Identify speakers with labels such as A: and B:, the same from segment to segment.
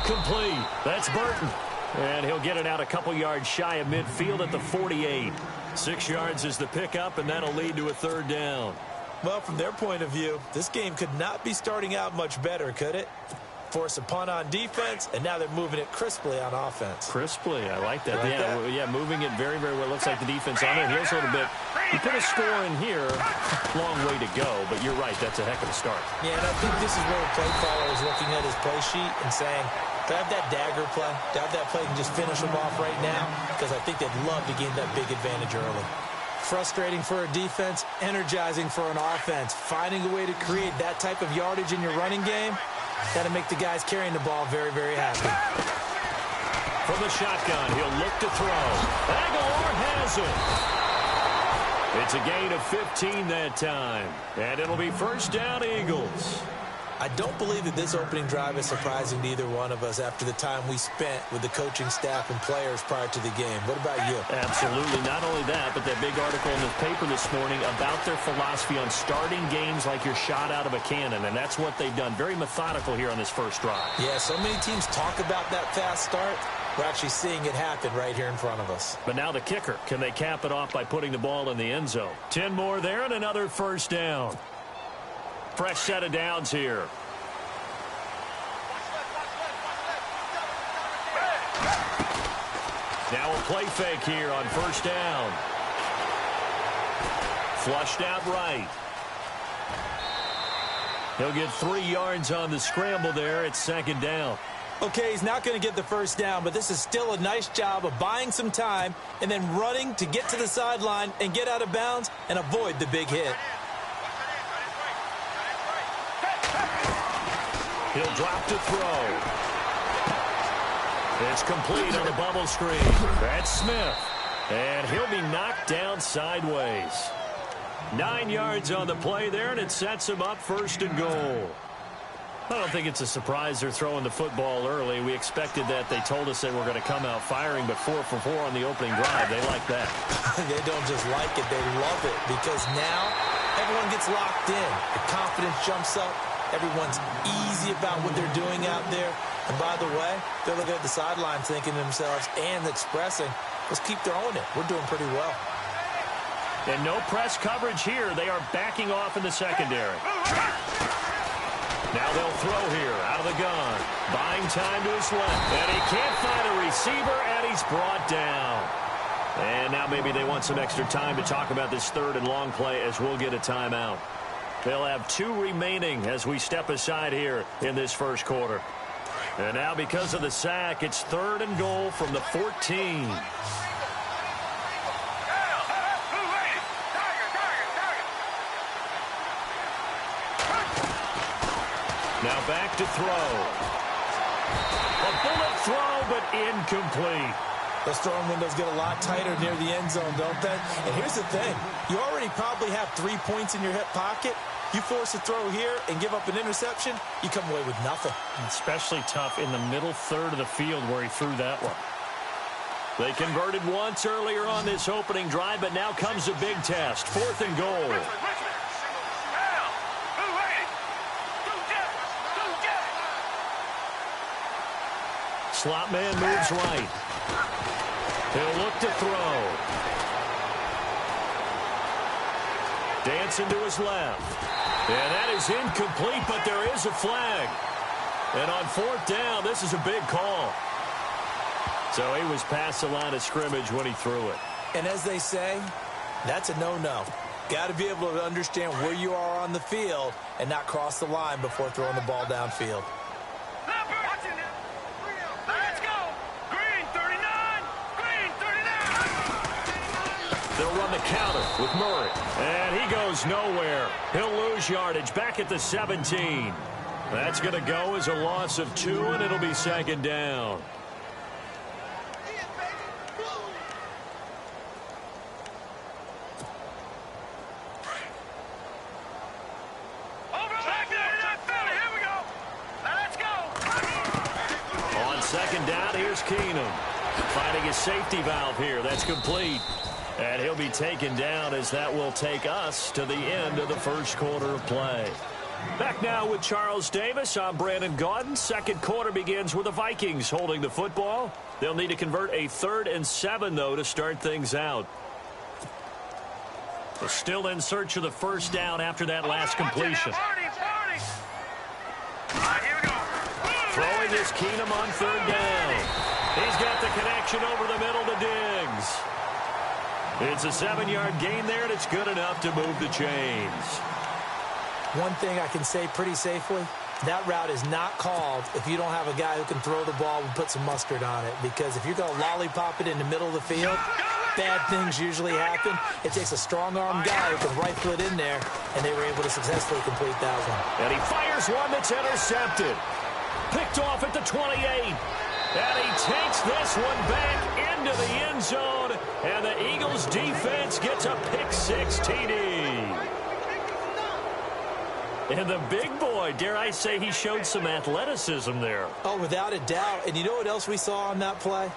A: complete. That's Burton. And he'll get it out a couple yards shy of midfield at the 48. 6 yards is the pickup, and that'll lead to a third down.
B: Well, from their point of view, this game could not be starting out much better, could it? Force a punt on defense, and now they're moving it crisply on offense.
A: Crisply, I like that.
B: Like that?
A: Yeah, moving it very, very well. Looks like the defense on their heels a little bit. You put a score in here, long way to go, but you're right, that's a heck of a start.
B: Yeah, and I think this is where the play caller is looking at his play sheet and saying, do I have that dagger play? Do I have that play and just finish them off right now? Because I think they'd love to gain that big advantage early. Frustrating for a defense, energizing for an offense. Finding a way to create that type of yardage in your running game, got to make the guys carrying the ball very, very happy.
A: From the shotgun, he'll look to throw. Aguilar has it. It's a gain of 15 that time. And it'll be first down, Eagles.
B: I don't believe that this opening drive is surprising to either one of us after the time we spent with the coaching staff and players prior to the game. What about you?
A: Absolutely. Not only that, but that big article in the paper this morning about their philosophy on starting games like you're shot out of a cannon, and that's what they've done. Very methodical here on this first drive.
B: Yeah, so many teams talk about that fast start. We're actually seeing it happen right here in front of us.
A: But now the kicker. Can they cap it off by putting the ball in the end zone? 10 more there and another first down. Fresh set of downs here. Now a play fake here on first down. Flushed out right. He'll get 3 yards on the scramble there. It's second down.
B: Okay, he's not going to get the first down, but this is still a nice job of buying some time and then running to get to the sideline and get out of bounds and avoid the big hit.
A: He'll drop to throw. It's complete on the bubble screen. That's Smith. And he'll be knocked down sideways. 9 yards on the play there, and it sets him up first and goal. I don't think it's a surprise they're throwing the football early. We expected that. They told us they were going to come out firing, but 4 for 4 on the opening drive. They like that.
B: They don't just like it, they love it, because now everyone gets locked in. The confidence jumps up. Everyone's easy about what they're doing out there. And by the way, they're looking at the sideline thinking to themselves and expressing, let's keep throwing it. We're doing pretty well.
A: And no press coverage here. They are backing off in the secondary. Now they'll throw here out of the gun. Buying time to his left. And he can't find a receiver, and he's brought down. And now maybe they want some extra time to talk about this third and long play as we'll get a timeout. They'll have 2 remaining as we step aside here in this first quarter. And now because of the sack, it's 3rd and goal from the 14. Now back to throw. A bullet throw, but incomplete.
B: Those throwing windows get a lot tighter near the end zone, don't they? And here's the thing. You already probably have 3 points in your hip pocket. You force a throw here and give up an interception, you come away with nothing.
A: Especially tough in the middle third of the field where he threw that one. They converted once earlier on this opening drive, but now comes a big test. 4th and goal. Slot man moves right. He'll look to throw. Dancing to his left. And that is incomplete, but there is a flag. And on 4th down, this is a big call. So he was past the line of scrimmage when he threw it.
B: And as they say, that's a no-no. Got to be able to understand where you are on the field and not cross the line before throwing the ball downfield.
A: They'll run the counter with Murray. And he goes nowhere. He'll lose yardage back at the 17. That's going to go as a loss of 2, and it'll be second down. On second down, here's Keenum. Finding his safety valve here. That's complete. And he'll be taken down as that will take us to the end of the first quarter of play. Back now with Charles Davis. I'm Brandon Gaudin. Second quarter begins with the Vikings holding the football. They'll need to convert a 3rd and 7, though, to start things out. They're still in search of the first down after that last completion. Throwing is Keenum on 3rd down. He's got the connection over the middle to Diggs. It's a 7-yard gain there, and it's good enough to move the chains.
B: One thing I can say pretty safely, that route is not called if you don't have a guy who can throw the ball and put some mustard on it. Because if you're going to lollipop it in the middle of the field, bad things usually happen. It takes a strong-arm guy who can rifle it in there, and they were able to successfully complete that one.
A: And he fires one that's intercepted. Picked off at the 28. And he takes this one back into the end zone. And the Eagles defense gets a pick-6 TD. And the big boy, dare I say, he showed some athleticism there.
B: Oh, without a doubt. And you know what else we saw on that play?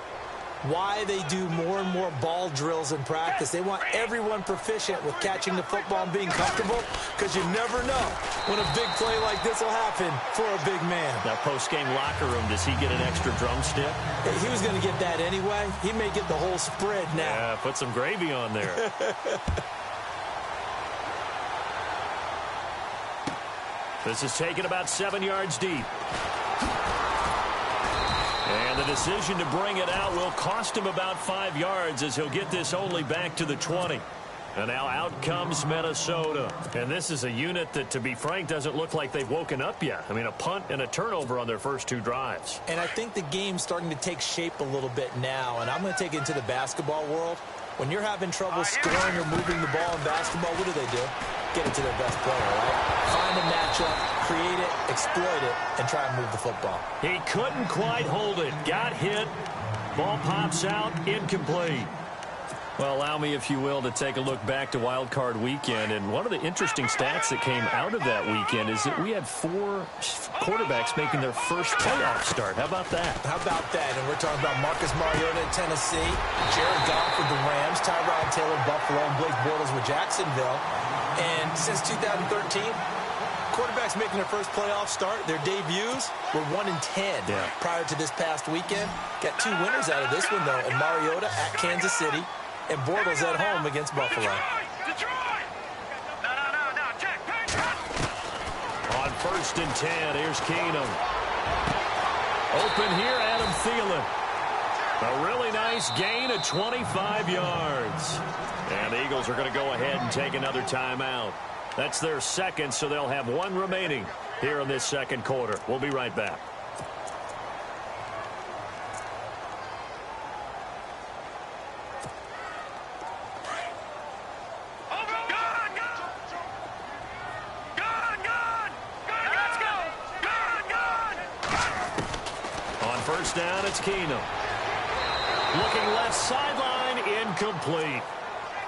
B: Why they do more and more ball drills in practice. They want everyone proficient with catching the football and being comfortable, because you never know when a big play like this will happen for a big man.
A: Now, post-game locker room, does he get an extra drumstick?
B: He was going to get that anyway. He may get the whole spread now.
A: Yeah, put some gravy on there. This is taken about 7 yards deep. And the decision to bring it out will cost him about 5 yards, as he'll get this only back to the 20. And now out comes Minnesota. And this is a unit that, to be frank, doesn't look like they've woken up yet. I mean, a punt and a turnover on their first 2 drives.
B: And I think the game's starting to take shape a little bit now. And I'm going to take it into the basketball world. When you're having trouble scoring or moving the ball in basketball, what do? Get it to their best player, right? Find a matchup, create it, exploit it, and try and move the football.
A: He couldn't quite hold it. Got hit. Ball pops out. Incomplete. Well, allow me, if you will, to take a look back to Wild Card Weekend. And one of the interesting stats that came out of that weekend is that we had 4 quarterbacks making their first playoff start. How about that?
B: How about that? And we're talking about Marcus Mariota at Tennessee, Jared Goff with the Rams, Tyrod Taylor, Buffalo, and Blake Bortles with Jacksonville. And since 2013, quarterbacks making their first playoff start, their debuts were 1-10 prior to this past weekend. Got 2 winners out of this one, though, and Mariota at Kansas City and Bortles at home against Buffalo.
A: On 1st and 10, here's Keenum. Open here, Adam Thielen. A really nice gain of 25 yards. And the Eagles are going to go ahead and take another timeout. That's their second, so they'll have 1 remaining here in this second quarter. We'll be right back. On first down, it's Keenum. Looking left sideline, incomplete.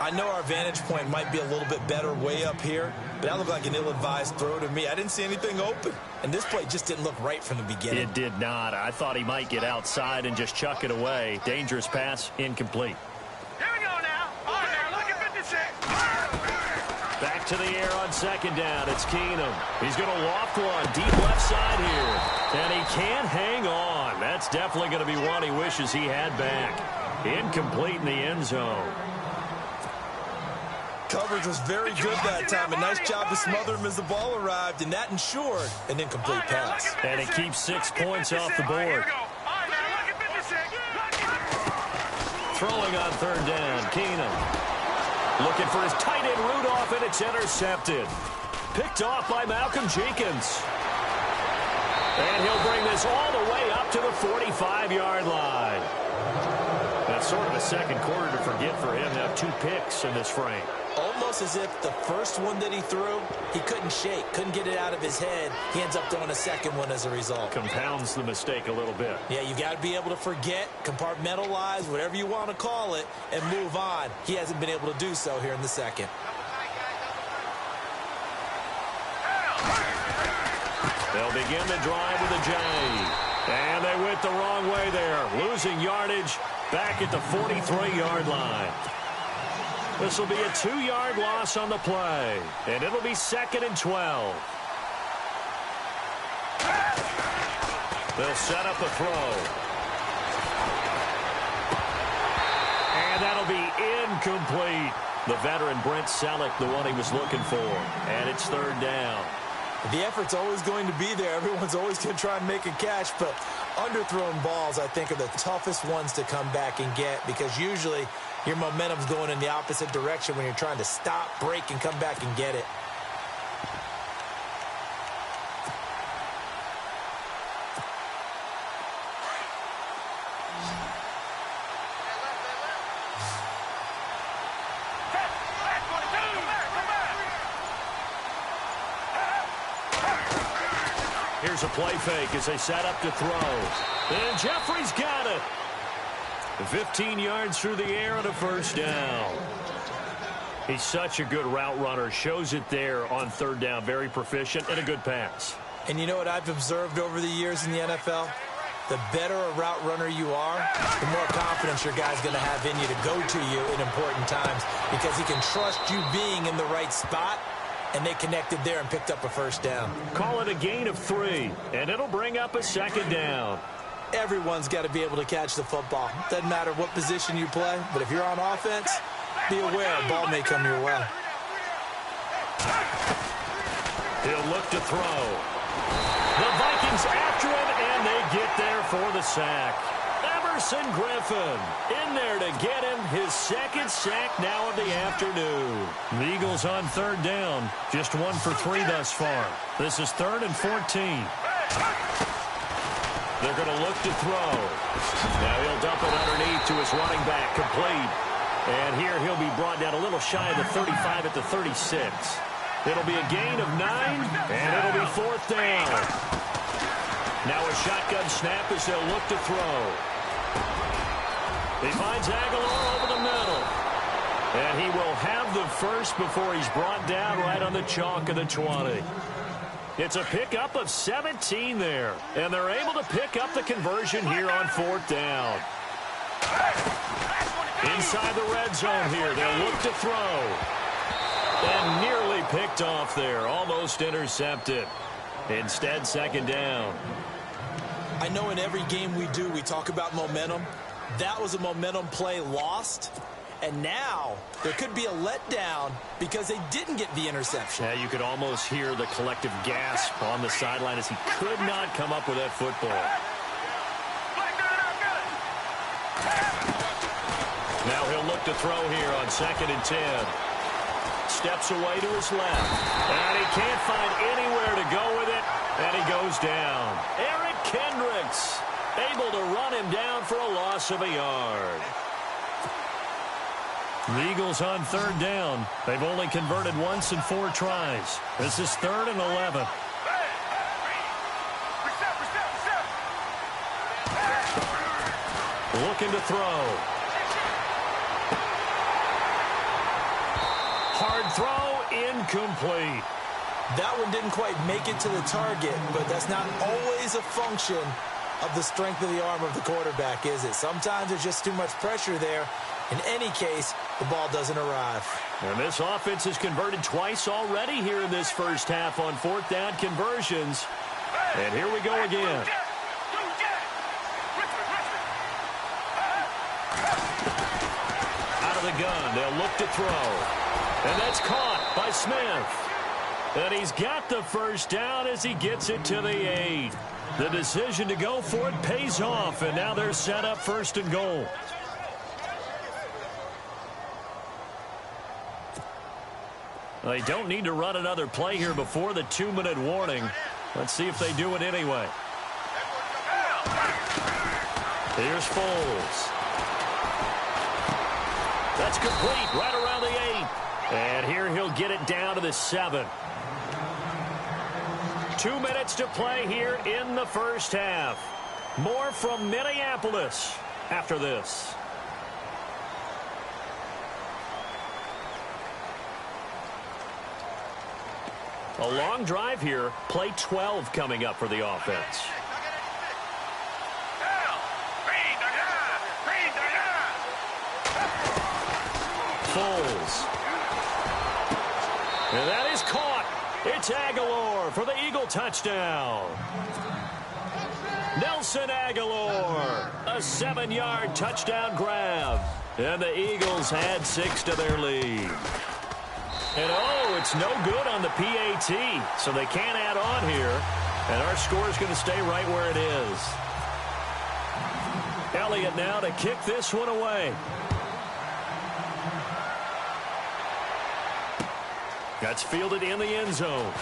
B: I know our vantage point might be a little bit better way up here, but that looked like an ill-advised throw to me. I didn't see anything open, and this play just didn't look right from the beginning.
A: It did not. I thought he might get outside and just chuck it away. Dangerous pass, incomplete.
C: Here we go now. All right, now look at 56.
A: Back to the air on second down. It's Keenum. He's going to loft one deep left side here, and he can't hang on. That's definitely going to be one he wishes he had back. Incomplete in the end zone.
B: Coverage was very good that time. A nice job to smother him as the ball arrived, and that ensured an incomplete pass.
A: And it keeps 6 points off the board. Throwing on third down, Keenum. Looking for his tight end Rudolph, and it's intercepted. Picked off by Malcolm Jenkins. And he'll bring this all the way up to the 45-yard line. That's sort of a second quarter to forget for him to have 2 picks in this frame.
B: Almost as if the first one that he threw, he couldn't shake, couldn't get it out of his head. He ends up throwing a second one as a result.
A: Compounds the mistake a little bit.
B: Yeah, you got to be able to forget, compartmentalize, whatever you want to call it, and move on. He hasn't been able to do so here in the second.
A: They'll begin the drive with a J. And they went the wrong way there. Losing yardage back at the 43-yard line. This will be a 2-yard loss on the play. And it'll be 2nd and 12. They'll set up a throw. And that'll be incomplete. The veteran Brent Selleck, the one he was looking for. And it's third down.
B: The effort's always going to be there. Everyone's always going to try and make a catch, but underthrown balls, I think, are the toughest ones to come back and get because usually your momentum's going in the opposite direction when you're trying to stop, break, and come back and get it.
A: Here's a play fake as they set up to throw. And Jeffrey's got it. 15 yards through the air and a first down. He's such a good route runner. Shows it there on third down. Very proficient and a good pass.
B: And you know what I've observed over the years in the NFL? The better a route runner you are, the more confidence your guy's going to have in you to go to you in important times because he can trust you being in the right spot. And they connected there and picked up a first down.
A: Call it a gain of 3, and it'll bring up a second down.
B: Everyone's got to be able to catch the football. Doesn't matter what position you play, but if you're on offense, be aware a ball may come your way.
A: He'll look to throw. The Vikings after him, and they get there for the sack. Emerson Griffin in there to get him his second sack now of the afternoon. The Eagles on third down. Just 1 for 3 thus far. This is 3rd and 14. They're going to look to throw. Now he'll dump it underneath to his running back. Complete. And here he'll be brought down a little shy of the 35 at the 36. It'll be a gain of 9, and it'll be 4th down. Now a shotgun snap as they'll look to throw. He finds Aguilar over the middle. And he will have the first before he's brought down right on the chalk of the 20. It's a pickup of 17 there. And they're able to pick up the conversion here on 4th down. Inside the red zone here. They'll look to throw. And nearly picked off there. Almost intercepted. Instead, 2nd down.
B: I know in every game we do, we talk about momentum. That was a momentum play lost. And now there could be a letdown because they didn't get the interception.
A: Yeah, you could almost hear the collective gasp on the sideline as he could not come up with that football. Now he'll look to throw here on 2nd and 10. Steps away to his left. And he can't find anywhere to go with it. And he goes down. Eric Kendricks able to run him down for a loss of a yard. The Eagles on 3rd down. They've only converted once in 4 tries. This is 3rd and 11. Looking to throw. Hard throw, incomplete.
B: That one didn't quite make it to the target, but that's not always a function of the strength of the arm of the quarterback, is it? Sometimes there's just too much pressure there. In any case, the ball doesn't arrive.
A: And this offense has converted twice already here in this first half on 4th down conversions. And here we go again. Out of the gun, they'll look to throw. And that's caught by Smith. And he's got the first down as he gets it to the 8. The decision to go for it pays off, and now they're set up 1st and goal. They don't need to run another play here before the 2-minute warning. Let's see if they do it anyway. Here's Foles. That's complete right around the 8. And here he'll get it down to the 7. 2 minutes to play here in the first half. More from Minneapolis after this. A long drive here. Play 12 coming up for the offense. Foles. And that is caught. It's Aguilar for the Eagle touchdown. Nelson Aguilar, a 7-yard touchdown grab. And the Eagles add 6 to their lead. And, oh, it's no good on the PAT, so they can't add on here. And our score is going to stay right where it is. Elliott now to kick this one away. That's fielded in the end zone.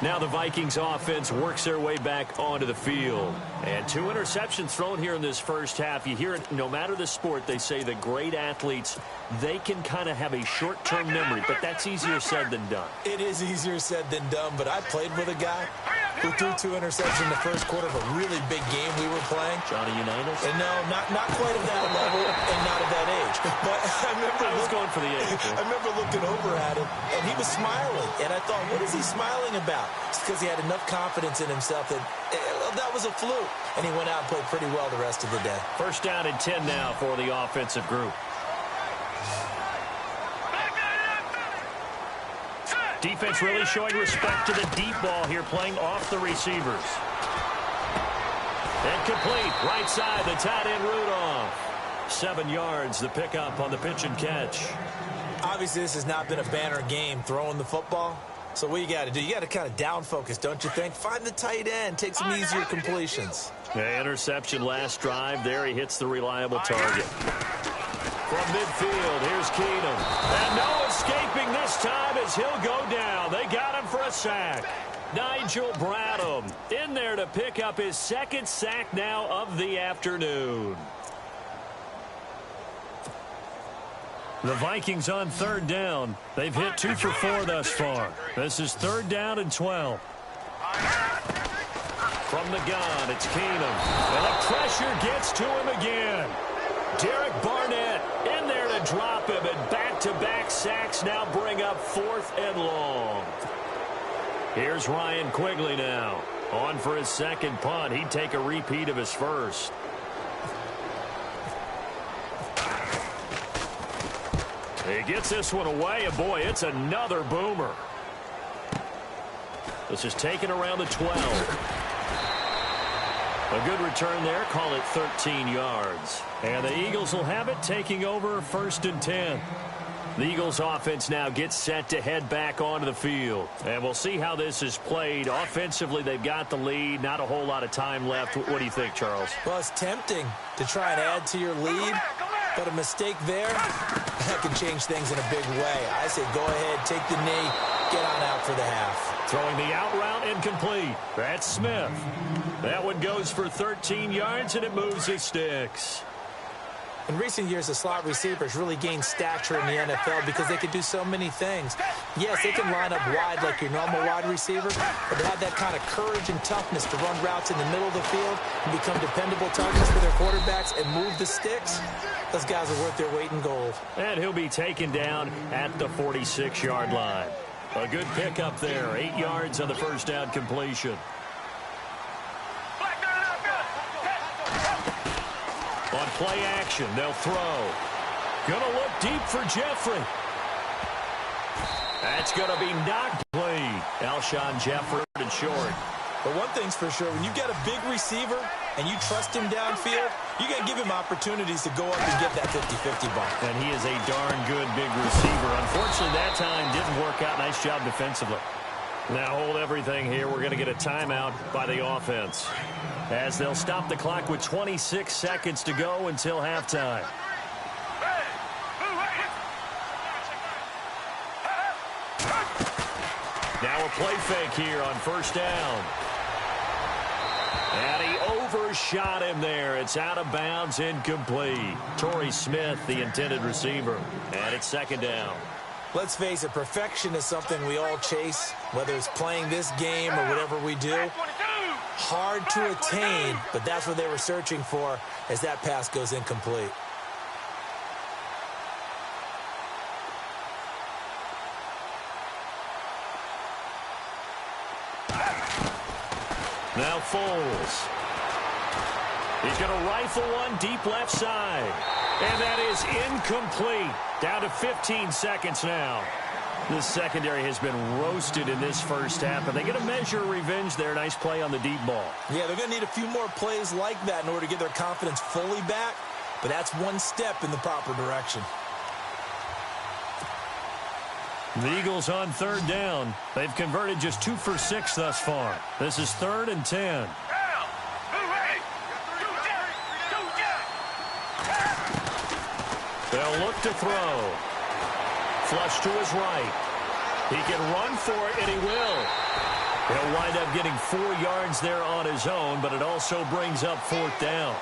A: Now the Vikings offense works their way back onto the field. And 2 interceptions thrown here in this first half. You hear it, no matter the sport, they say that great athletes, they can kind of have a short-term memory, but that's easier said than done.
B: It is easier said than done, but I played with a guy who threw 2 interceptions in the first quarter of a really big game we were playing.
A: Johnny Unitas?
B: And no, not quite of that level and not of that age. But I
A: was going for the age.
B: I remember looking over at him, and he was smiling. And I thought, what is he smiling about? It's because he had enough confidence in himself that that was a fluke. And he went out and played pretty well the rest of the day.
A: First down and 10 now for the offensive group. Defense really showing respect to the deep ball here, playing off the receivers. And complete, right side, the tight end Rudolph. 7 yards, the pickup on the pitch and catch.
B: Obviously, this has not been a banner game throwing the football. So what you got to do, you got to kind of down focus, don't you think? Find the tight end, take some easier completions.
A: Yeah, interception last drive. There he hits the reliable target. From midfield, here's Keenum. And no escaping this time as he'll go down. They got him for a sack. Nigel Bradham in there to pick up his 2nd sack now of the afternoon. The Vikings on 3rd down. They've hit 2 for 4 thus far. This is 3rd down and 12. From the gun, it's Keenum. And the pressure gets to him again. Derek Barnett in there to drop him, and back-to-back sacks now bring up 4th and long. Here's Ryan Quigley now. On for his 2nd punt. He'd take a repeat of his first. He gets this one away, and boy, it's another boomer. This is taken around the 12. A good return there. Call it 13 yards. And the Eagles will have it, taking over 1st and 10. The Eagles offense now gets set to head back onto the field. And we'll see how this is played. Offensively, they've got the lead. Not a whole lot of time left. What do you think, Charles?
B: Well, it's tempting to try and add to your lead. But a mistake there, that can change things in a big way. I say go ahead, take the knee, get on out for the half.
A: Throwing the out route incomplete. That's Smith. That one goes for 13 yards, and it moves his sticks.
B: In recent years, the slot receivers really gained stature in the NFL because they can do so many things. Yes, they can line up wide like your normal wide receiver, but they have that kind of courage and toughness to run routes in the middle of the field and become dependable targets for their quarterbacks and move the sticks. Those guys are worth their weight in gold.
A: And he'll be taken down at the 46-yard line. A good pickup there. 8 yards on the first down completion. On play action, they'll throw. Gonna look deep for Jeffrey. That's gonna be knocked clean. Alshon Jeffrey and short.
B: But one thing's for sure, when you've got a big receiver and you trust him downfield, you got to give him opportunities to go up and get that 50-50 ball.
A: And he is a darn good big receiver. Unfortunately, that time didn't work out. Nice job defensively. Now hold everything here. We're going to get a timeout by the offense, as they'll stop the clock with 26 seconds to go until halftime. Now a play fake here on first down. And he overshot him there. It's out of bounds, incomplete. Torrey Smith, the intended receiver. And it's 2nd down.
B: Let's face it, perfection is something we all chase, whether it's playing this game or whatever we do. Hard to attain, but that's what they were searching for as that pass goes incomplete.
A: Now Foles. He's going to rifle one deep left side. And that is incomplete. Down to 15 seconds now. The secondary has been roasted in this first half, but they get a measure of revenge there. Nice play on the deep ball.
B: Yeah, they're going to need a few more plays like that in order to get their confidence fully back, but that's one step in the proper direction.
A: The Eagles on third down. They've converted just 2 for 6 thus far. This is 3rd and 10. They'll look to throw. Flush to his right. He can run for it, and he will. He'll wind up getting 4 yards there on his own, but it also brings up 4th down.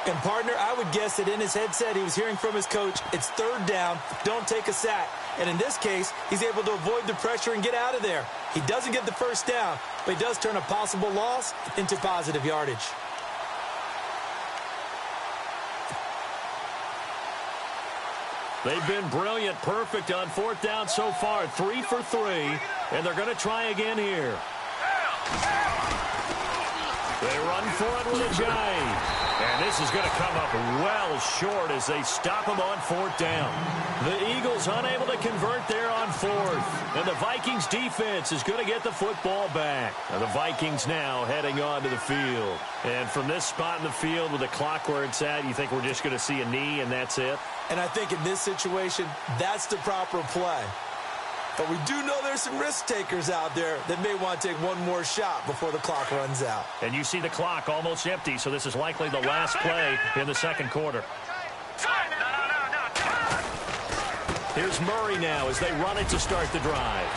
B: And, partner, I would guess that in his headset he was hearing from his coach, it's 3rd down, don't take a sack. And in this case, he's able to avoid the pressure and get out of there. He doesn't get the first down, but he does turn a possible loss into positive yardage.
A: They've been brilliant, perfect on 4th down so far. 3 for 3, and they're going to try again here. They run for it with a giant. And this is going to come up well short as they stop him on 4th down. The Eagles unable to convert there on 4th. And the Vikings defense is going to get the football back. And the Vikings now heading onto the field. And from this spot in the field with the clock where it's at, you think we're just going to see a knee and that's it?
B: And I think in this situation, that's the proper play. But we do know there's some risk takers out there that may want to take one more shot before the clock runs out.
A: And you see the clock almost empty, so this is likely the last play in the second quarter. Here's Murray now as they run it to start the drive.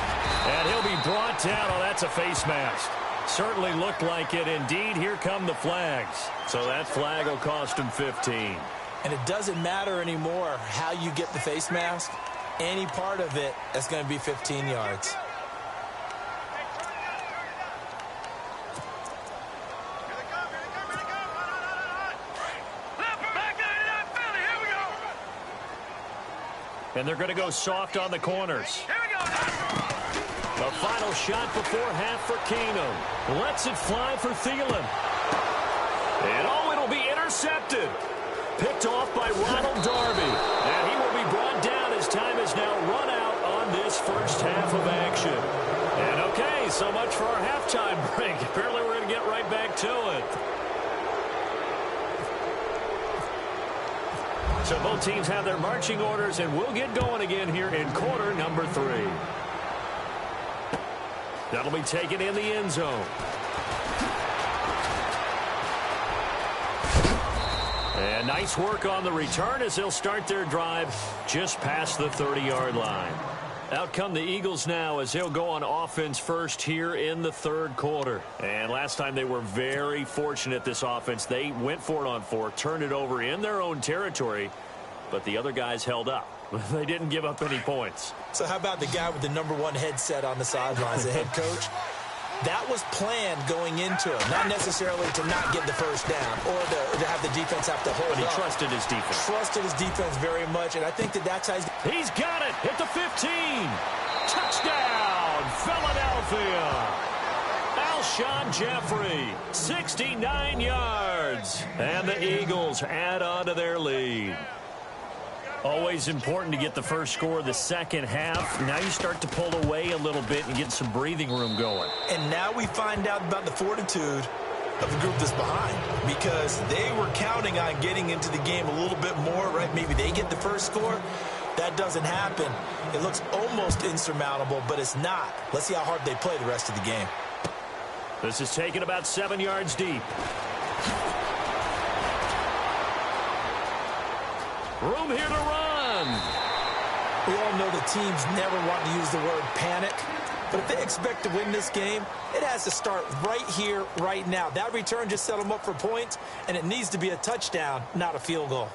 A: And he'll be brought down. Oh, that's a face mask. Certainly looked like it. Indeed, here come the flags. So that flag will cost him 15.
B: And it doesn't matter anymore how you get the face mask. Any part of it, that's going to be 15 yards.
A: And they're going to go soft on the corners. A final shot before half for Keenum. Lets it fly for Thielen. And oh, it'll be intercepted. Picked off by Ronald Darby. And he will be brought down as time is now run out on this first half of action. And okay, so much for our halftime break. Apparently we're going to get right back to it. So both teams have their marching orders, and we'll get going again here in quarter number 3. That'll be taken in the end zone. And nice work on the return as they'll start their drive just past the 30-yard line. Out come the Eagles now as they'll go on offense first here in the third quarter. And last time they were very fortunate, this offense. They went for it on 4, turned it over in their own territory, but the other guys held up. They didn't give up any points.
B: So how about the guy with the #1 headset on the sidelines, the head coach? That was planned going into it, not necessarily to not get the first down or to have the defense have to hold
A: But he
B: up.
A: trusted his defense.
B: Trusted his defense very much, and I think that's how
A: He's got it at the 15. Touchdown, Philadelphia. Alshon Jeffrey, 69 yards. And the Eagles add on to their lead. Always important to get the first score of the second half. Now you start to pull away a little bit and get some breathing room going.
B: And now we find out about the fortitude of the group that's behind, because they were counting on getting into the game a little bit more, right? Maybe they get the first score. That doesn't happen. It looks almost insurmountable, but it's not. Let's see how hard they play the rest of the game.
A: This is taken about 7 yards deep. Room here to run.
B: We all know the teams never want to use the word panic, but if they expect to win this game, it has to start right here, right now. That return just set them up for points, and it needs to be a touchdown, not a field goal.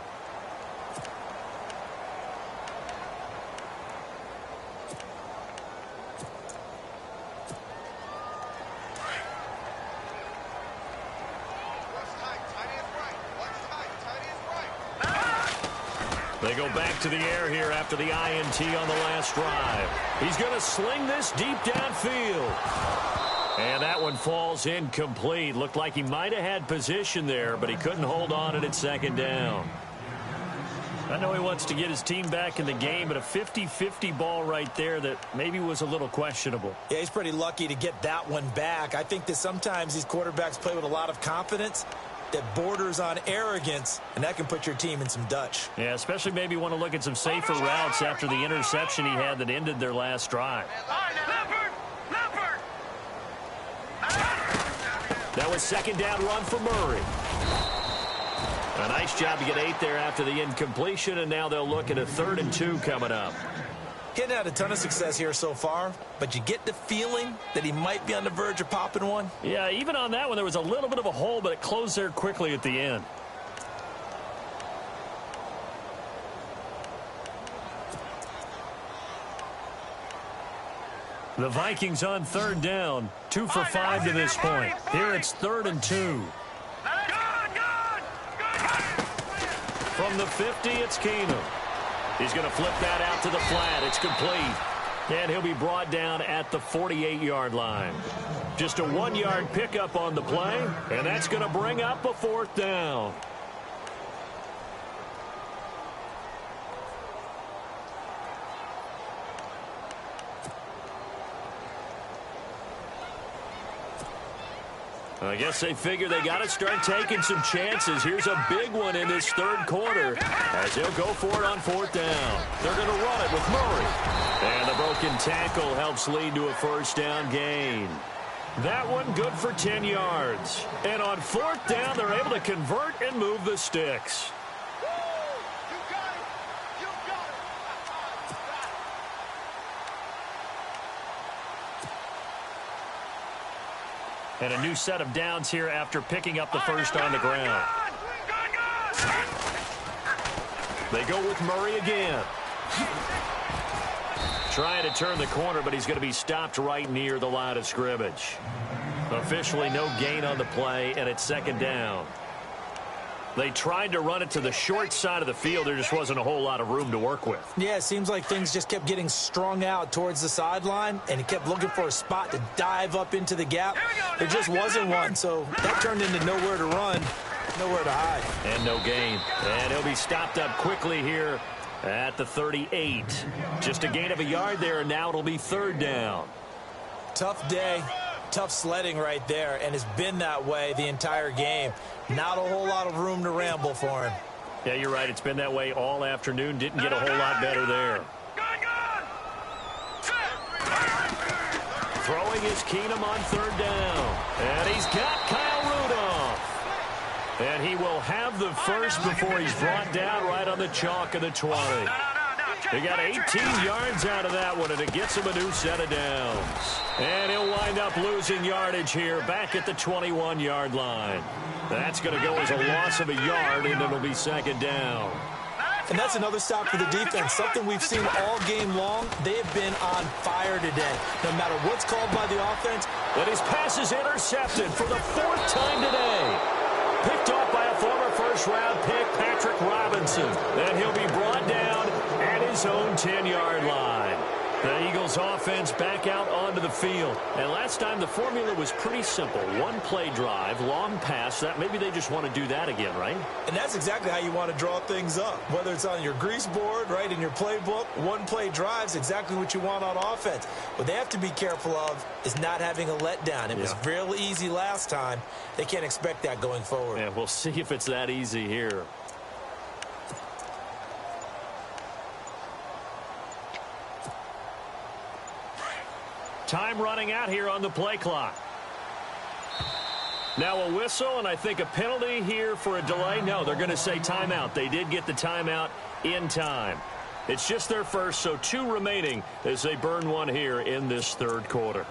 A: They go back to the air here after the INT on the last drive. He's going to sling this deep downfield. And that one falls incomplete. Looked like he might have had position there, but he couldn't hold on at second down. I know he wants to get his team back in the game, but a 50-50 ball right there that maybe was a little questionable.
B: Yeah, he's pretty lucky to get that one back. I think that sometimes these quarterbacks play with a lot of confidence that borders on arrogance, and that can put your team in some Dutch.
A: Yeah, especially maybe want to look at some safer routes after the interception he had that ended their last drive. That was second down run for Murray. A nice job to get 8 there after the incompletion, and now they'll look at a 3rd and 2 coming up.
B: He hadn't had a ton of success here so far, but you get the feeling that he might be on the verge of popping one.
A: Yeah, even on that one, there was a little bit of a hole, but it closed there quickly at the end. The Vikings on 3rd down, 2 for 5 to this point. Here it's 3rd and 2. From the 50, it's Keenum. He's going to flip that out to the flat. It's complete. And he'll be brought down at the 48-yard line. Just a 1-yard pickup on the play, and that's going to bring up a 4th down. I guess they figure they got to start taking some chances. Here's a big one in this 3rd quarter as he'll go for it on 4th down. They're going to run it with Murray. And the broken tackle helps lead to a 1st down gain. That one good for 10 yards. And on 4th down, they're able to convert and move the sticks. And a new set of downs here after picking up the first on the ground. They go with Murray again. Trying to turn the corner, but he's going to be stopped right near the line of scrimmage. Officially no gain on the play, and it's 2nd down. They tried to run it to the short side of the field. There just wasn't a whole lot of room to work with.
B: Yeah, it seems like things just kept getting strung out towards the sideline, and he kept looking for a spot to dive up into the gap. There just wasn't one, so that turned into nowhere to run, nowhere to hide.
A: And no gain. And he'll be stopped up quickly here at the 38. Just a gain of a yard there, and now it'll be 3rd down.
B: Tough day. Tough sledding right there, and it's been that way the entire game. Not a whole lot of room to ramble for him.
A: Yeah, you're right. It's been that way all afternoon. Didn't get a whole lot better there. Throwing is Keenum on 3rd down. And he's got Kyle Rudolph. And he will have the first before he's brought down right on the chalk of the 20. They got 18 yards out of that one, and it gets him a new set of downs. And he'll wind up losing yardage here back at the 21-yard line. That's going to go as a loss of a yard, and it'll be 2nd down.
B: And that's another stop for the defense, something we've seen all game long. They have been on fire today. No matter what's called by the offense.
A: And his pass is intercepted for the 4th time today. Picked off by a former first-round pick, Patrick Robinson. And he'll be brought down at his own 10-yard line. The Eagles offense back out onto the field. And last time the formula was pretty simple. 1-play drive, long pass. That maybe they just want to do that again, right?
B: And that's exactly how you want to draw things up. Whether it's on your grease board, right, in your playbook, 1-play drive's exactly what you want on offense. What they have to be careful of is not having a letdown. It was real easy last time. They can't expect that going forward.
A: Yeah, we'll see if it's that easy here. Time running out here on the play clock. Now a whistle, and I think a penalty here for a delay. No, they're going to say timeout. They did get the timeout in time. It's just their first, so 2 remaining as they burn one here in this 3rd quarter.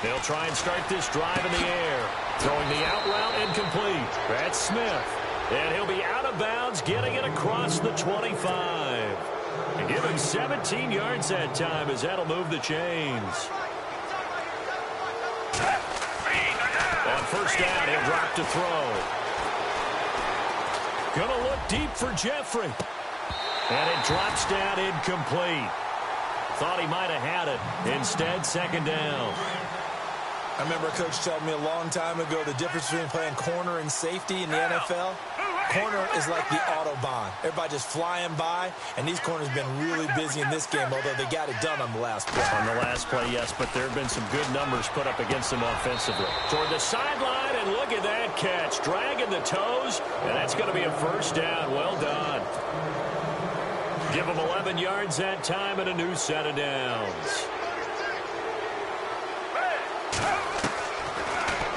A: They'll try and start this drive in the air. Throwing the out route incomplete. That's Smith. And he'll be out of bounds, getting it across the 25. And give him 17 yards that time, as that'll move the chains. On first down, he'll drop to throw. Gonna look deep for Jeffrey. And it drops down incomplete. Thought he might have had it. Instead, second down.
B: I remember a coach telling me a long time ago the difference between playing corner and safety in the NFL. Corner is like the Autobahn. Everybody just flying by, and these corners have been really busy in this game, although they got it done on the last play.
A: On the last play, yes, but there have been some good numbers put up against them offensively. Toward the sideline, and look at that catch. Dragging the toes, and that's going to be a first down. Well done. Give them 11 yards that time and a new set of downs.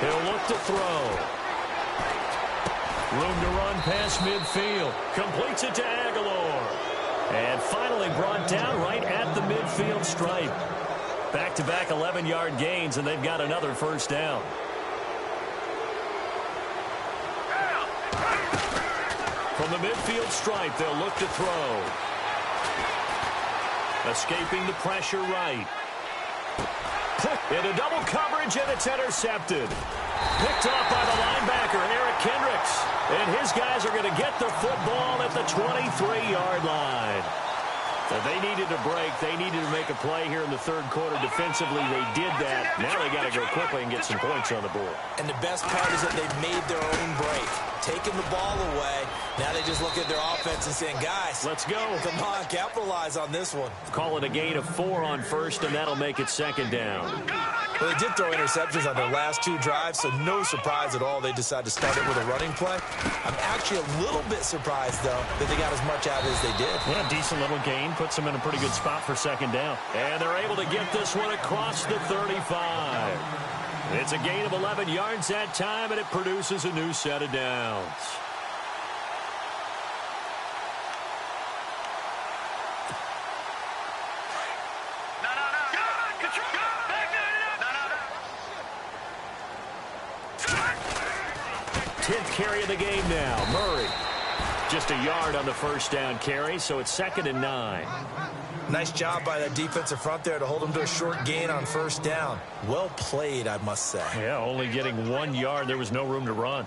A: He'll look to throw. Room to run past midfield. Completes it to Aguilar. And finally brought down right at the midfield stripe. Back-to-back 11-yard gains, and they've got another first down. From the midfield stripe, they'll look to throw. Escaping the pressure right. Into double coverage, and it's intercepted. Picked off by the linebacker, Eric Kendricks. And his guys are going to get the football at the 23-yard line. So they needed a break. They needed to make a play here in the third quarter. Defensively, they did that. Now they got to go quickly and get some points on the board.
B: And the best part is that they've made their own break. Taking the ball away. Now they just look at their offense and saying, guys,
A: let's go.
B: Come on, capitalize on this one.
A: Call it a gain of 4 on first, and that'll make it second down.
B: Well, they did throw interceptions on their last 2 drives, so no surprise at all they decided to start it with a running play. I'm actually a little bit surprised, though, that they got as much out as they did.
A: Yeah, decent little gain. Puts them in a pretty good spot for second down. And they're able to get this one across the 35. It's a gain of 11 yards that time, and it produces a new set of downs. Carry of the game now. Murray. Just a yard on the first down carry, so it's 2nd and 9.
B: Nice job by that defensive front there to hold them to a short gain on first down. Well played, I must say.
A: Yeah, only getting 1 yard. There was no room to run.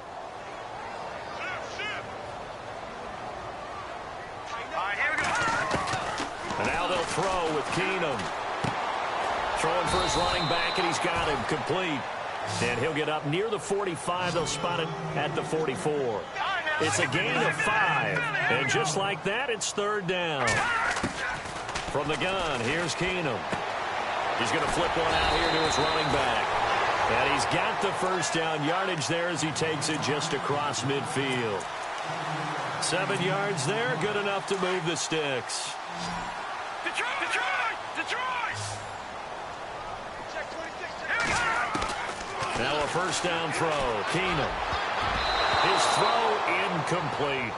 A: And now they'll throw with Keenum. Throwing for his running back, and he's got him complete. And he'll get up near the 45. They'll spot it at the 44. It's a gain of 5. And just like that, it's third down. From the gun, here's Keenum. He's going to flip one out here to his running back. And he's got the first down yardage there as he takes it just across midfield. 7 yards there, good enough to move the sticks. Now a first down throw. Keenum. His throw incomplete.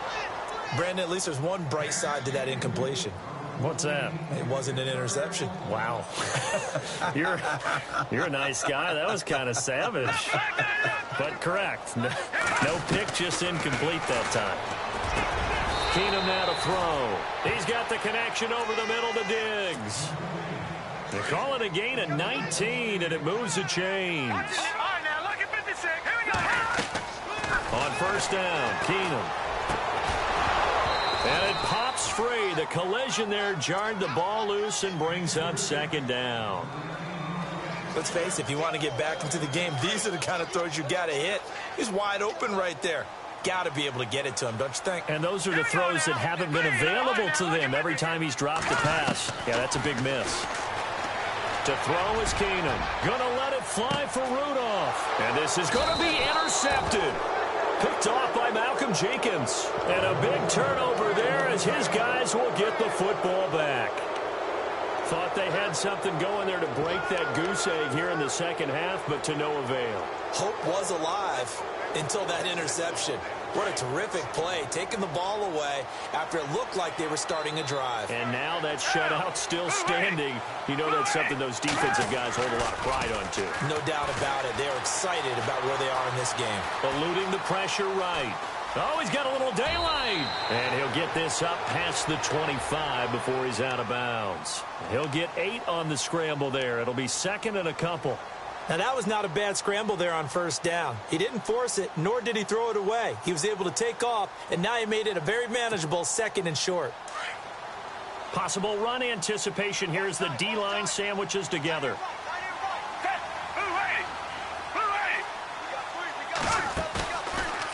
B: Brandon, at least there's one bright side to that incompletion.
A: What's that?
B: It wasn't an interception.
A: Wow. You're a nice guy. That was kind of savage. But correct. No pick, just incomplete that time. Keenum now to throw. He's got the connection over the middle to Diggs. They call it a gain of 19, and it moves the chains. On first down, Keenum. And it pops free. The collision there jarred the ball loose and brings up second down.
B: Let's face it, if you want to get back into the game, these are the kind of throws you got to hit. He's wide open right there. Got to be able to get it to him, don't you think?
A: And those are the throws that haven't been available to them every time he's dropped a pass. Yeah, that's a big miss. To throw is Keenum. Gonna let it fly for Rudolph. And this is gonna be intercepted. Picked off by Malcolm Jenkins. And a big turnover there as his guys will get the football back. Thought they had something going there to break that goose egg here in the second half, but to no avail.
B: Hope was alive until that interception. What a terrific play, taking the ball away after it looked like they were starting a drive.
A: And now that shutout still standing. You know that's something those defensive guys hold a lot of pride on, too.
B: No doubt about it. They're excited about where they are in this game.
A: Eluding the pressure right. Oh, he's got a little daylight. And he'll get this up past the 25 before he's out of bounds. He'll get 8 on the scramble there. It'll be second and a couple.
B: Now, that was not a bad scramble there on first down. He didn't force it, nor did he throw it away. He was able to take off, and now he made it a very manageable second and short.
A: Possible run anticipation here as the D-line sandwiches together.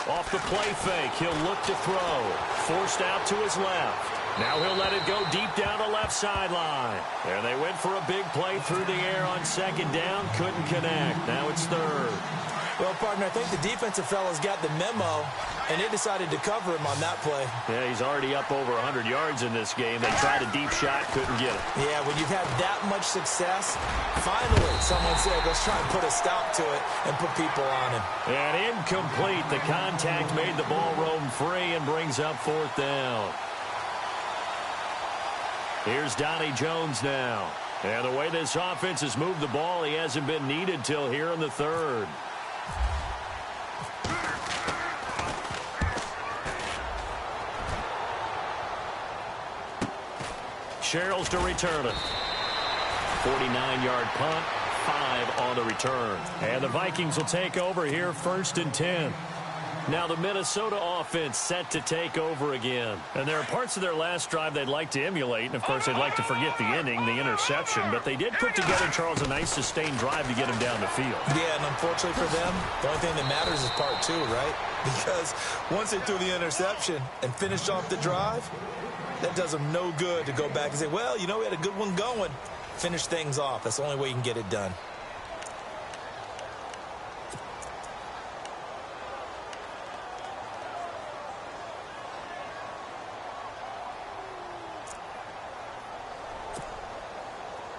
A: Off the play fake, he'll look to throw. Forced out to his left. Now he'll let it go deep down the left sideline. And they went for a big play through the air on second down. Couldn't connect. Now it's third.
B: Well, partner, I think the defensive fellas got the memo, and they decided to cover him on that play.
A: Yeah, he's already up over 100 yards in this game. They tried a deep shot, couldn't get it.
B: Yeah, when you've had that much success, finally someone said, let's try and put a stop to it and put people on him.
A: And incomplete. The contact made the ball roam free and brings up fourth down. Here's Donnie Jones now. And the way this offense has moved the ball, he hasn't been needed till here in the third. Sherrills to return it. 49-yard punt, 5 on the return. And the Vikings will take over here, 1st and 10. Now the Minnesota offense set to take over again. And there are parts of their last drive they'd like to emulate. And, of course, they'd like to forget the inning, the interception. But they did put together, Charles, a nice sustained drive to get him down the field.
B: Yeah, and unfortunately for them, the only thing that matters is part 2, right? Because once they threw the interception and finished off the drive, that does them no good to go back and say, well, you know, we had a good one going. Finish things off. That's the only way you can get it done.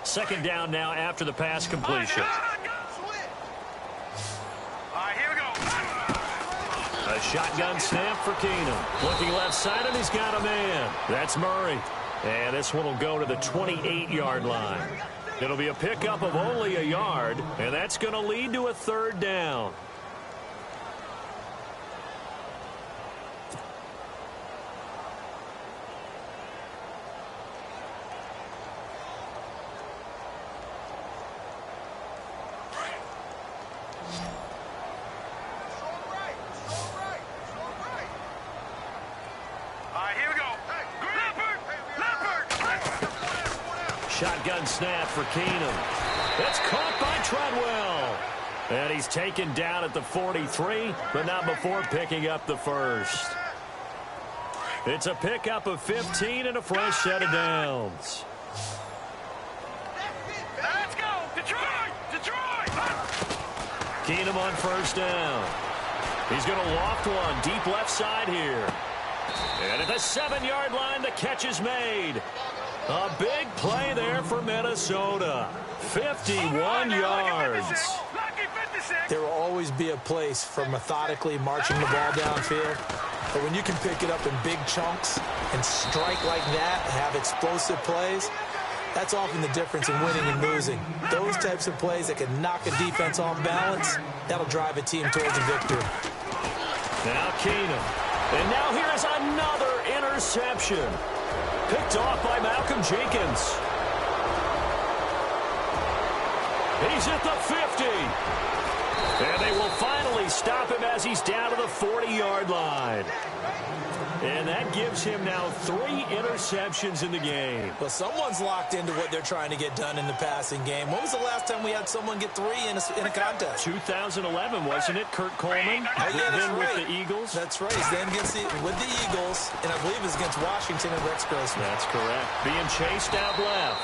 A: Second down now after the pass completion.
C: All right, here we go.
A: A shotgun snap for Keenum. Looking left side, and he's got a man. That's Murray. And this one will go to the 28-yard line. It'll be a pickup of only a yard, and that's going to lead to a third down. Shotgun snap for Keenum. It's caught by Treadwell. And he's taken down at the 43, but not before picking up the first. It's a pickup of 15 and a fresh set of downs.
C: Let's go. Detroit. Detroit.
A: Keenum on first down. He's going to loft one deep left side here. And at the 7-yard line, the catch is made. A big play there for Minnesota. 51 yards.
B: There will always be a place for methodically marching the ball downfield. But when you can pick it up in big chunks and strike like that, have explosive plays, that's often the difference in winning and losing. Those types of plays that can knock a defense off balance, that'll drive a team towards a victory.
A: Now Keenum. And now here's another interception. Picked off by Malcolm Jenkins. He's at the 50. And they will finally stop him as he's down to the 40-yard line. And that gives him now 3 interceptions in the game.
B: Well, someone's locked into what they're trying to get done in the passing game. When was the last time we had someone get 3 in a contest?
A: 2011, wasn't it? Kurt Coleman,
B: oh, yeah,
A: then
B: right.
A: with the Eagles.
B: That's right. He's then with the Eagles, and I believe it's against Washington and Rex Grossman.
A: That's correct. Being chased out left.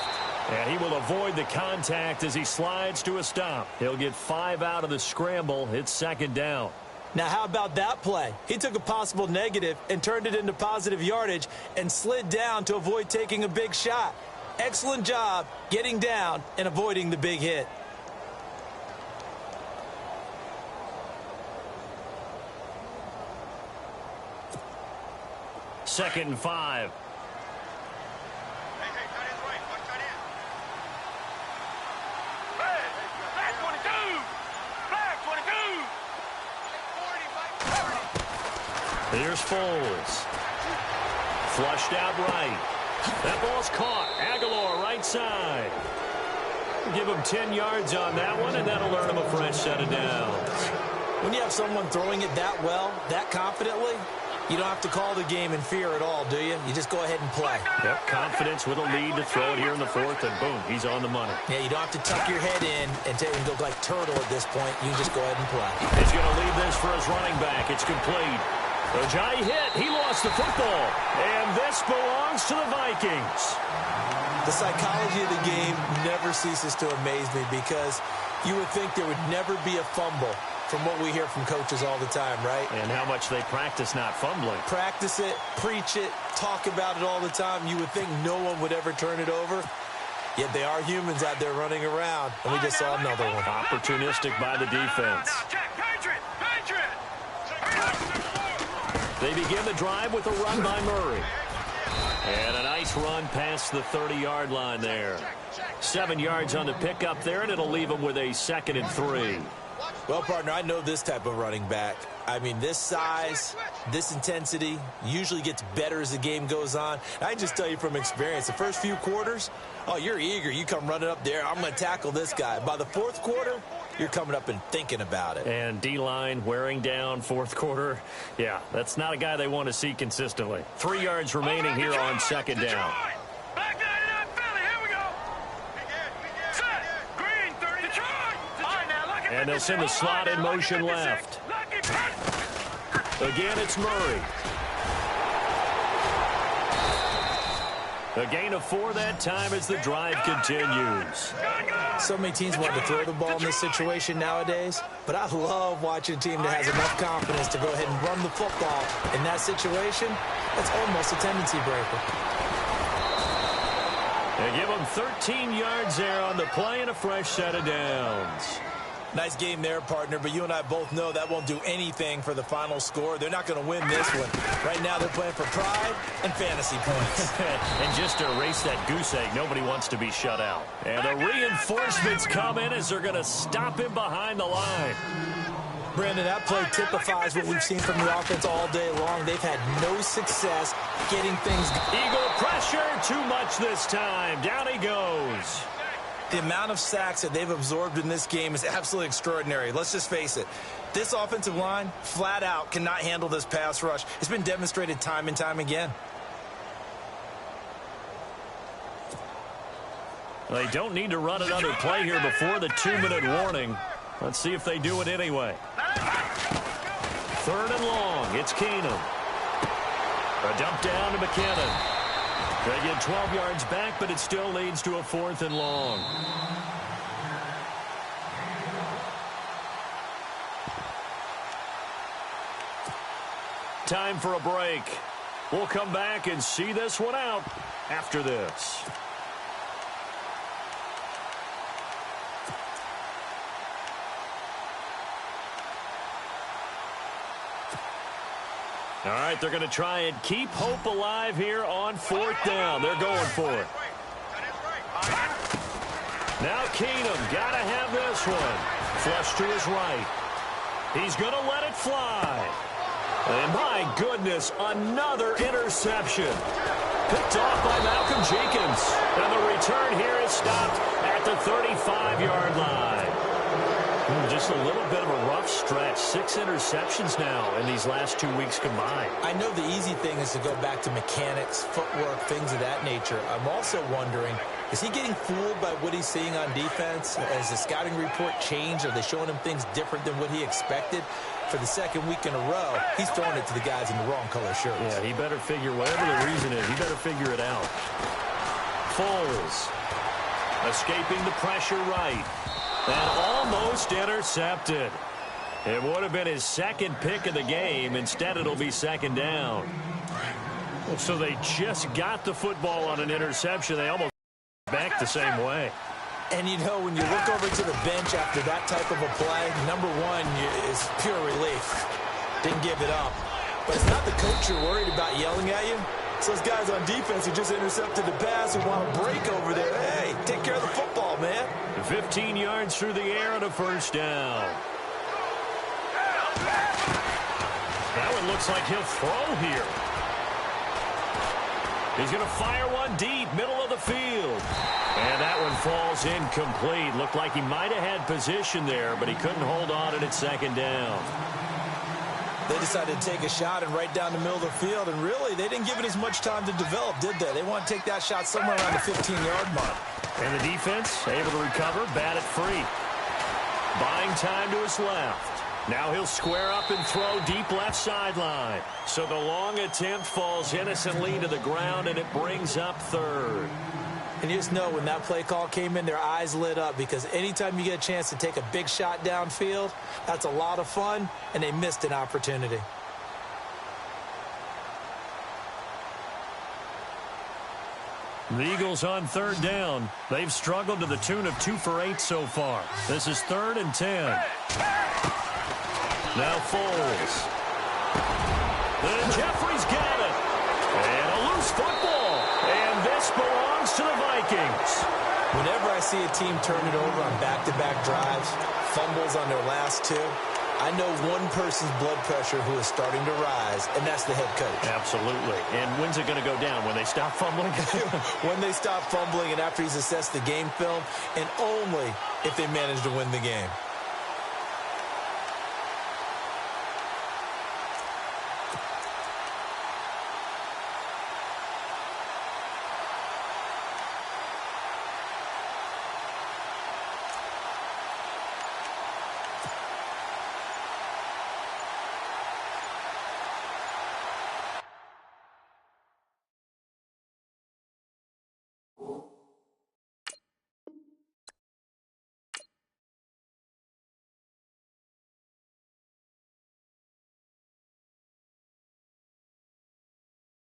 A: And he will avoid the contact as he slides to a stop. He'll get 5 out of the scramble. It's second down.
B: Now, how about that play? He took a possible negative and turned it into positive yardage and slid down to avoid taking a big shot. Excellent job getting down and avoiding the big hit.
A: Second and 5. Here's Foles. Flushed out right. That ball's caught. Aguilar right side. Give him 10 yards on that one, and that'll earn him a fresh set of downs.
B: When you have someone throwing it that well, that confidently, you don't have to call the game in fear at all, do you? You just go ahead and play.
A: Yep, confidence with a lead to throw it here in the fourth, and boom, he's on the money.
B: Yeah, you don't have to tuck your head in and go like turtle at this point. You can just go ahead and play.
A: He's going to leave this for his running back. It's complete. Ojai hit. He lost the football. And this belongs to the Vikings.
B: The psychology of the game never ceases to amaze me because you would think there would never be a fumble from what we hear from coaches all the time, right?
A: And how much they practice not fumbling.
B: Practice it, preach it, talk about it all the time. You would think no one would ever turn it over. Yet they are humans out there running around, and we just saw another one.
A: Opportunistic by the defense. They begin the drive with a run by Murray. And a nice run past the 30-yard line there. 7 yards on the pickup there, and it'll leave them with a 2nd and 3.
B: Well, partner, I know this type of running back. I mean, this size, this intensity usually gets better as the game goes on. I can just tell you from experience, the first few quarters, oh, you're eager. You come running up there, I'm going to tackle this guy. By the fourth quarter, you're coming up and thinking about it.
A: And D-line wearing down fourth quarter. Yeah, that's not a guy they want to see consistently. 3 yards remaining here on 2nd down. And they'll send the slot in motion left. Again, it's Murray. A gain of 4 that time as the drive continues.
B: So many teams want to throw the ball in this situation nowadays, but I love watching a team that has enough confidence to go ahead and run the football. In that situation, that's almost a tendency breaker.
A: They give them 13 yards there on the play and a fresh set of downs.
B: Nice game there, partner, but you and I both know that won't do anything for the final score. They're not going to win this one. Right now, they're playing for pride and fantasy points.
A: And just to erase that goose egg, nobody wants to be shut out. And the reinforcements come in as they're going to stop him behind the line.
B: Brandon, that play typifies what we've seen from the offense all day long. They've had no success getting things.
A: Eagle pressure, too much this time. Down he goes.
B: The amount of sacks that they've absorbed in this game is absolutely extraordinary. Let's just face it. This offensive line, flat out, cannot handle this pass rush. It's been demonstrated time and time again.
A: They don't need to run another play here before the 2-minute warning. Let's see if they do it anyway. 3rd and long. It's Keenum. A dump down to McKinnon. They get 12 yards back, but it still leads to a 4th and long. Time for a break. We'll come back and see this one out after this. All right, they're going to try and keep hope alive here on 4th down. They're going for it. Now Keenum, got to have this one. Flush to his right. He's going to let it fly. And my goodness, another interception. Picked off by Malcolm Jenkins. And the return here is stopped at the 35-yard line. Just a little bit of a rough stretch. 6 interceptions now in these last 2 weeks combined.
B: I know the easy thing is to go back to mechanics, footwork, things of that nature. I'm also wondering, is he getting fooled by what he's seeing on defense? Has the scouting report changed? Are they showing him things different than what he expected? For the 2nd week in a row, he's throwing it to the guys in the wrong color shirts.
A: Yeah, he better figure, whatever the reason is, he better figure it out. Foles escaping the pressure right. And almost intercepted. It would have been his 2nd pick of the game. Instead, it'll be 2nd down. So they just got the football on an interception. They almost back the same way.
B: And, you know, when you look over to the bench after that type of a play, number one is pure relief. Didn't give it up. But it's not the coach you're worried about yelling at you. It's those guys on defense who just intercepted the pass who want to break over there. Hey, take care of the football, man.
A: 15 yards through the air and a 1st down. That one looks like he'll throw here. He's going to fire one deep, middle of the field. And that one falls incomplete. Looked like he might have had position there, but he couldn't hold on at second down.
B: They decided to take a shot and right down the middle of the field, and really, they didn't give it as much time to develop, did they? They want to take that shot somewhere around the 15-yard mark.
A: And the defense able to recover, bat it free. Buying time to his left. Now he'll square up and throw deep left sideline. So the long attempt falls innocently to the ground, and it brings up third.
B: And you just know when that play call came in, their eyes lit up, because anytime you get a chance to take a big shot downfield, that's a lot of fun, and they missed an opportunity.
A: The Eagles on third down. They've struggled to the tune of 2 for 8 so far. This is 3rd and 10. Now Foles. And Jeffrey's got it. And a loose football. And this belongs to the Vikings.
B: Whenever I see a team turn it over on back-to-back drives, fumbles on their last 2, I know one person's blood pressure who is starting to rise, and that's the head coach.
A: Absolutely. And when's it going to go down? When they stop fumbling?
B: When they stop fumbling and after he's assessed the game film, and only if they manage to win the game.